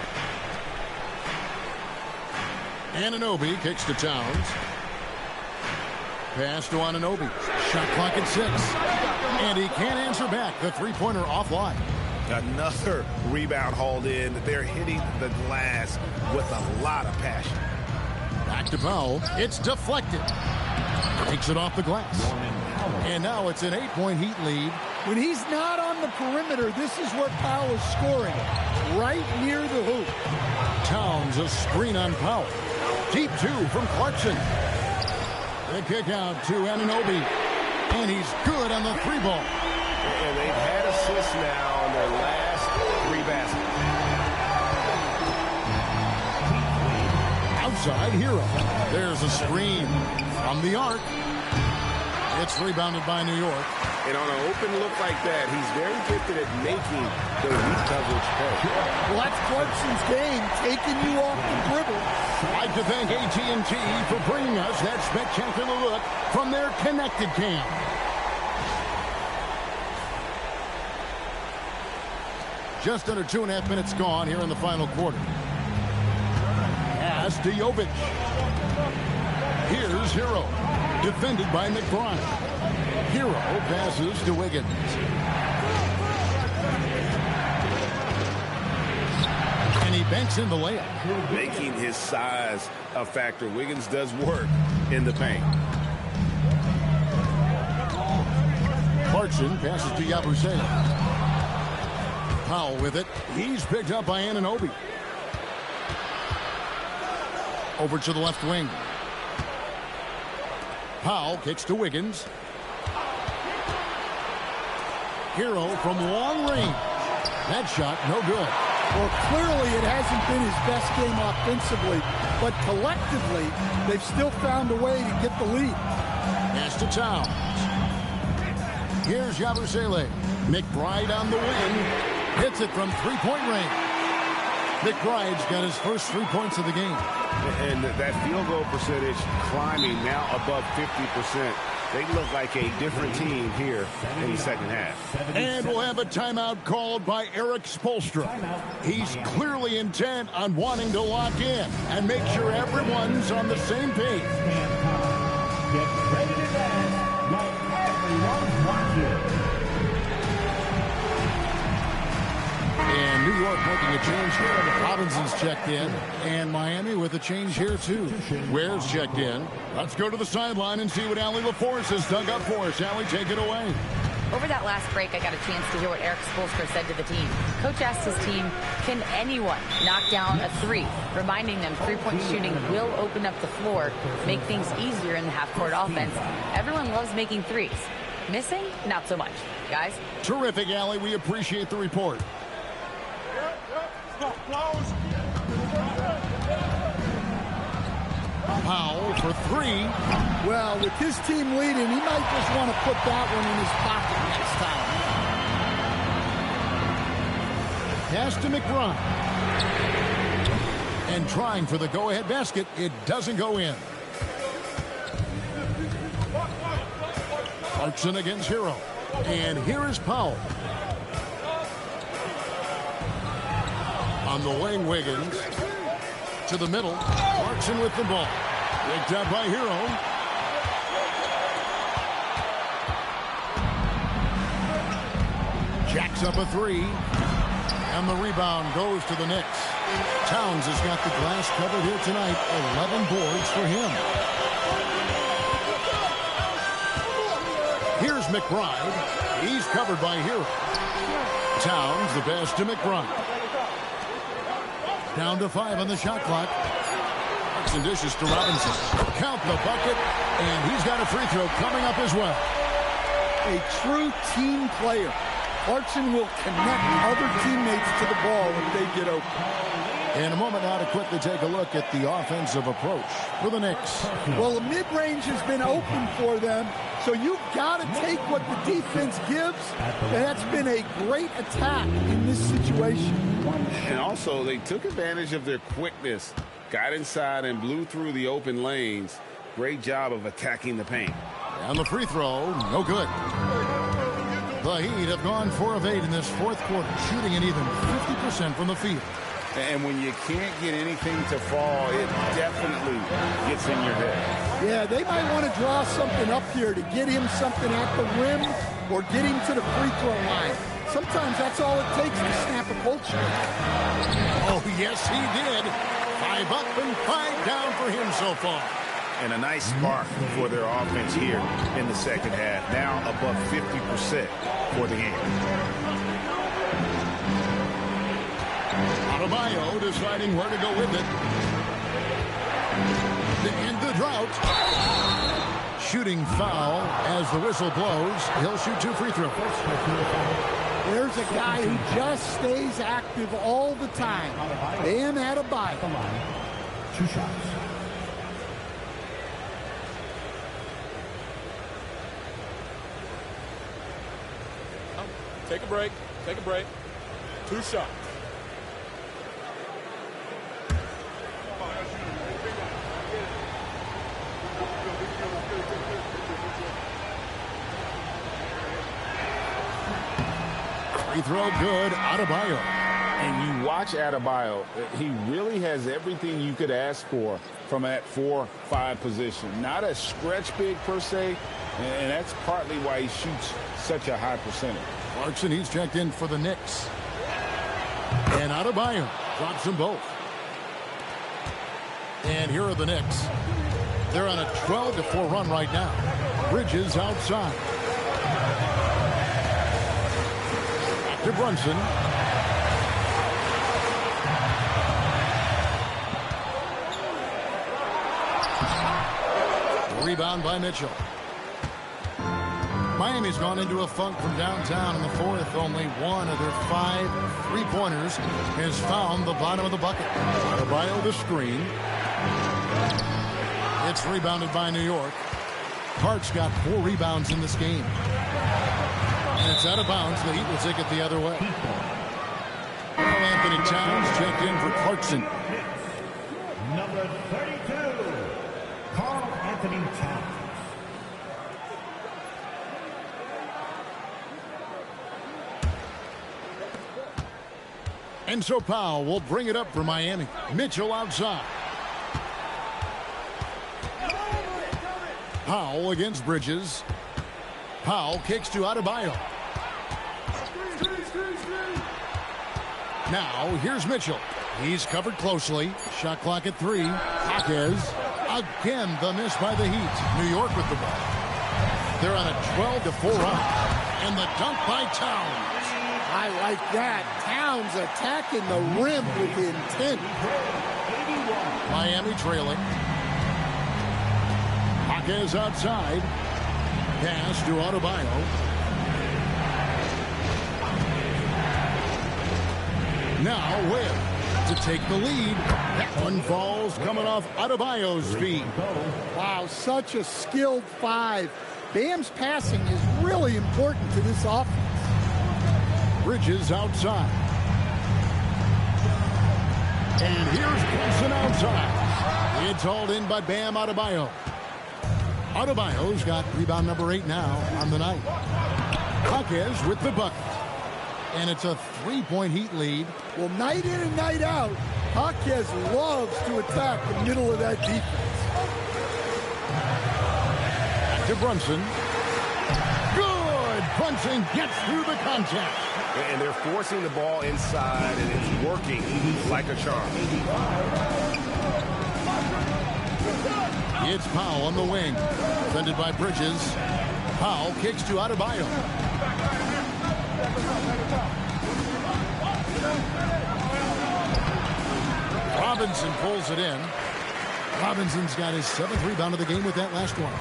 Anunoby kicks to Towns. Pass to Anunoby. Shot clock at 6. And he can't answer back. The three-pointer offline. Another rebound hauled in. They're hitting the glass with a lot of passion. Back to Powell. It's deflected. Takes it off the glass. And now it's an 8-point Heat lead. When he's not on the perimeter, this is where Powell is scoring. Right near the hoop. Towns a screen on Powell. Deep 2 from Clarkson. The kick out to Anunoby. And he's good on the three ball. And they've had assists now on their last 3 baskets. Outside Hero. There's a screen from the arc. It's rebounded by New York. And on an open look like that, he's very gifted at making the weak coverage play. Well, that's Clarkson's game, taking you off the dribble. I'd like to thank AT&T for bringing us that spectacular look from their connected cam. Just under 2.5 minutes gone here in the final quarter. Pass to Jovic. Here's Hero. Defended by McBride. Hero passes to Wiggins. And he banks in the layup. Making his size a factor. Wiggins does work in the paint. Clarkson passes to Yabusele. Powell with it. He's picked up by Anunoby. Over to the left wing. Powell kicks to Wiggins. Hero from long range. That shot, no good. Well, clearly it hasn't been his best game offensively, but collectively, they've still found a way to get the lead. Pass to Towns. Here's Yabusele. McBride on the wing. Hits it from three-point range. McBride's got his first 3 points of the game. And that field goal percentage climbing now above 50%. They look like a different team here in the second half. And we'll have a timeout called by Eric Spoelstra. He's clearly intent on wanting to lock in and make sure everyone's on the same page. Get ready to dance like everyone's watching. And New York making a change here. Robinson's checked in. And Miami with a change here, too. Ware's checked in. Let's go to the sideline and see what Allie LaForce has dug up for us. Allie, take it away. Over that last break, I got a chance to hear what Eric Spoelstra said to the team. Coach asked his team, can anyone knock down a three? Reminding them three-point shooting will open up the floor, make things easier in the half-court offense. Everyone loves making threes. Missing? Not so much. Guys? Terrific, Allie. We appreciate the report. Powell for three. Well, with his team leading, he might just want to put that one in his pocket next time. Pass to McBride. And trying for the go-ahead basket. It doesn't go in. Clarkson against Hero. And here is Powell. On the wing, Wiggins. To the middle. Clarkson with the ball. Picked up by Hero. Jacks up a three. And the rebound goes to the Knicks. Towns has got the glass covered here tonight. 11 boards for him. Here's McBride. He's covered by Hero. Towns, the pass to McBride. Down to 5 on the shot clock. Clarkson dishes to Robinson. Count the bucket, and he's got a free throw coming up as well. a true team player. Clarkson will connect other teammates to the ball if they get open. In a moment now to quickly take a look at the offensive approach for the Knicks. Well, the mid-range has been open for them, so you've got to take what the defense gives. And that's been a great attack in this situation. And also, they took advantage of their quickness, got inside and blew through the open lanes. Great job of attacking the paint. And the free throw, no good. The Heat have gone 4 of 8 in this fourth quarter, shooting an even 50% from the field. And when you can't get anything to fall, it definitely gets in your head. Yeah, they might want to draw something up here to get him something at the rim or get him to the free throw line. Sometimes that's all it takes to snap a culture. Oh, yes, he did. 5 up and 5 down for him so far. And a nice spark for their offense here in the second half. Now above 50% for the game. Adebayo deciding where to go with it. To end the drought. Shooting foul as the whistle blows. He'll shoot 2 free throws. There's a guy who just stays active all the time. Bam Adebayo. 2 shots. Take a break. Take a break. 2 shots. Free throw good, Adebayo. And you watch Adebayo, he really has everything you could ask for from that 4-5 position. Not a stretch big per se, and that's partly why he shoots such a high percentage. Clarkson, he's checked in for the Knicks. And Adebayo drops them both. And here are the Knicks. They're on a 12-4 run right now. Bridges outside. To Brunson. Rebound by Mitchell. Miami's gone into a funk from downtown in the fourth. Only one of their 5 three-pointers has found the bottom of the bucket. Adebayo the screen. It's rebounded by New York. Hart's got 4 rebounds in this game. And it's out of bounds. The Heat will take it the other way. Well, Anthony Towns checked in for Clarkson. Number 32, Carl Anthony Towns. And so Powell will bring it up for Miami. Mitchell outside. Powell against Bridges. Powell kicks to Adebayo. Now, here's Mitchell. He's covered closely. Shot clock at 3. Jaquez. Again, the miss by the Heat. New York with the ball. They're on a 12-4 run. And the dunk by Towns. I like that. Towns attacking the rim with intent. Miami trailing. Jaquez outside. Pass to Adebayo. Now Webb to take the lead. That one falls coming off Adebayo's feet. Wow, such a skilled 5. Bam's passing is really important to this offense. Bridges outside. And here's Wilson outside. It's hauled in by Bam Adebayo. Adebayo's got rebound number 8 now on the night. Jaquez with the bucket. And it's a 3-point Heat lead. Well, night in and night out, Jaquez loves to attack the middle of that defense. Back to Brunson. Good! Brunson gets through the contact. And they're forcing the ball inside, and it's working like a charm. It's Powell on the wing. Defended by Bridges. Powell kicks to Adebayo. Robinson pulls it in. Robinson's got his 7th rebound of the game with that last one.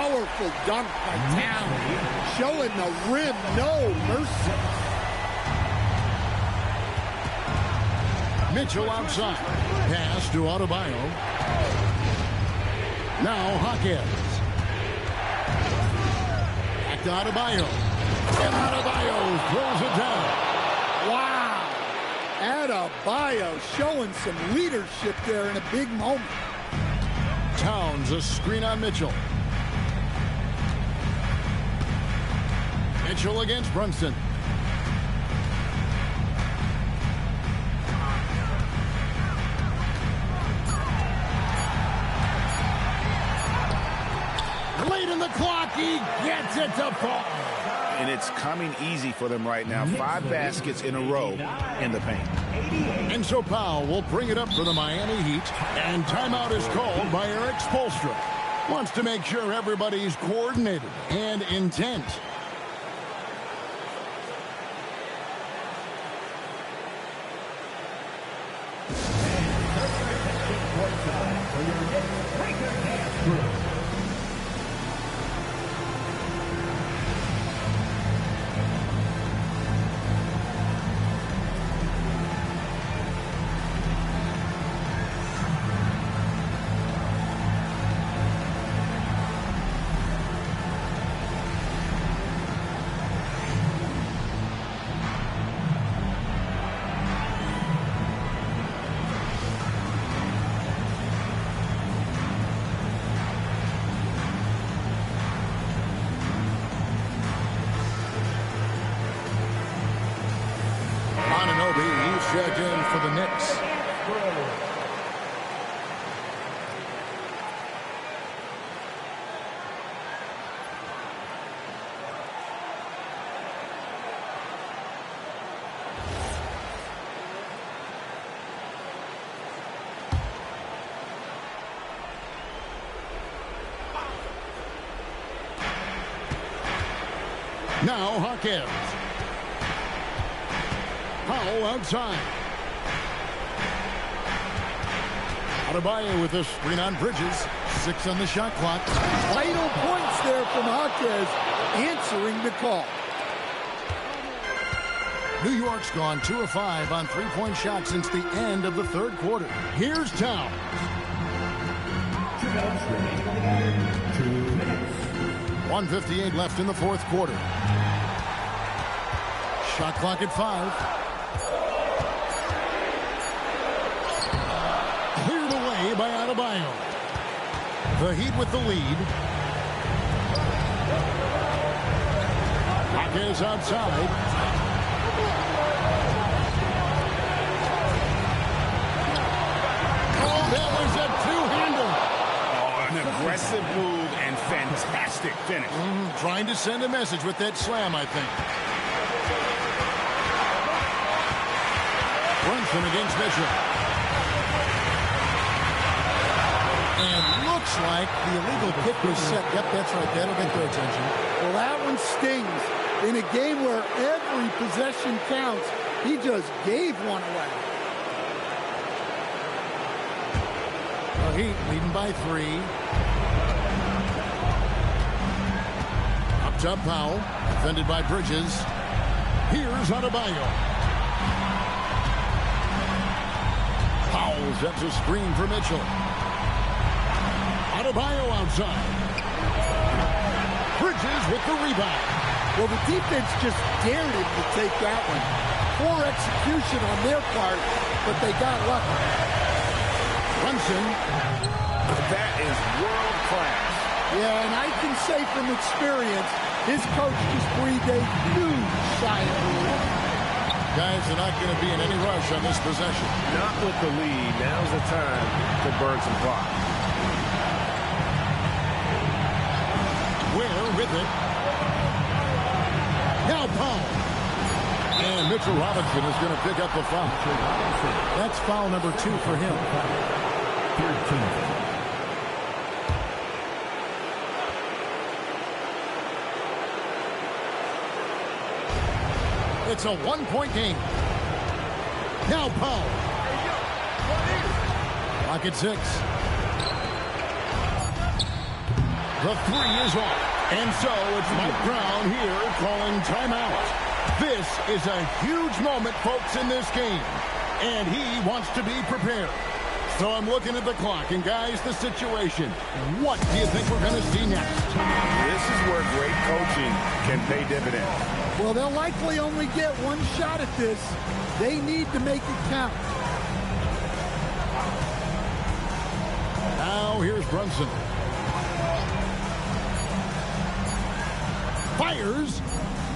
Powerful dunk by Towns, showing the rim no mercy. Mitchell outside. Pass to Adebayo. Now Hawkins. Back to Adebayo. And Adebayo throws it down. Wow. Adebayo showing some leadership there in a big moment. Towns, a screen on Mitchell. Mitchell against Brunson. Late in the clock, he gets it to fall. And it's coming easy for them right now. 5 baskets in a row in the paint. And so Powell will bring it up for the Miami Heat. And timeout is called by Eric Spoelstra. Wants to make sure everybody's coordinated and intent. Checked in for the Knicks. Now Hawkins. Powell outside. Adebayo with a screen on Bridges. 6 on the shot clock. Vital points there from Hawkins, answering the call. New York's gone 2 of 5 on three-point shots since the end of the third quarter. Here's Towns. 1:58 left in the fourth quarter. Shot clock at 5. Cleared away by Adebayo. The Heat with the lead. Hawkins outside. Oh, that was a two-hander. Oh, an aggressive move and fantastic finish. Trying to send a message with that slam, I think. Brunson against Mitchell. And looks like the illegal kick was set. Yep, that's right. That'll get their attention. Well, that one stings. In a game where every possession counts, he just gave one away. The Heat leading by 3. Up top Powell. Defended by Bridges. Here's Adebayo. Powell sets a screen for Mitchell. Adebayo outside. Bridges with the rebound. Well, the defense just dared him to take that one. Poor execution on their part, but they got lucky. Brunson. That is world class. Yeah, and I can say from experience, his coach just breathed a huge sigh of relief. Guys are not going to be in any rush on this possession. Not with the lead. Now's the time to burn some clock. Ware with it. Now Powell. And Mitchell Robinson is going to pick up the foul. That's foul number 2 for him. 13. It's a one-point game. Now Powell. Clock at 6. The The three is off. And so it's Mike Brown here calling timeout. This is a huge moment, folks, in this game. And he wants to be prepared. So I'm looking at the clock, and guys, the situation. What do you think we're going to see next? This is where great coaching can pay dividends. Well, they'll likely only get one shot at this. They need to make it count. Now here's Brunson. Fires.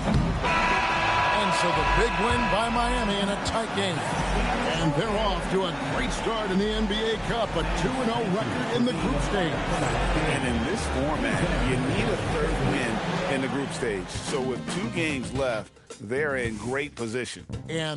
And so the big win by Miami in a tight game. And they're off to a great start in the NBA Cup, a 2-0 record in the group stage. And in this format, you need a third win in the group stage. So with 2 games left, they're in great position. And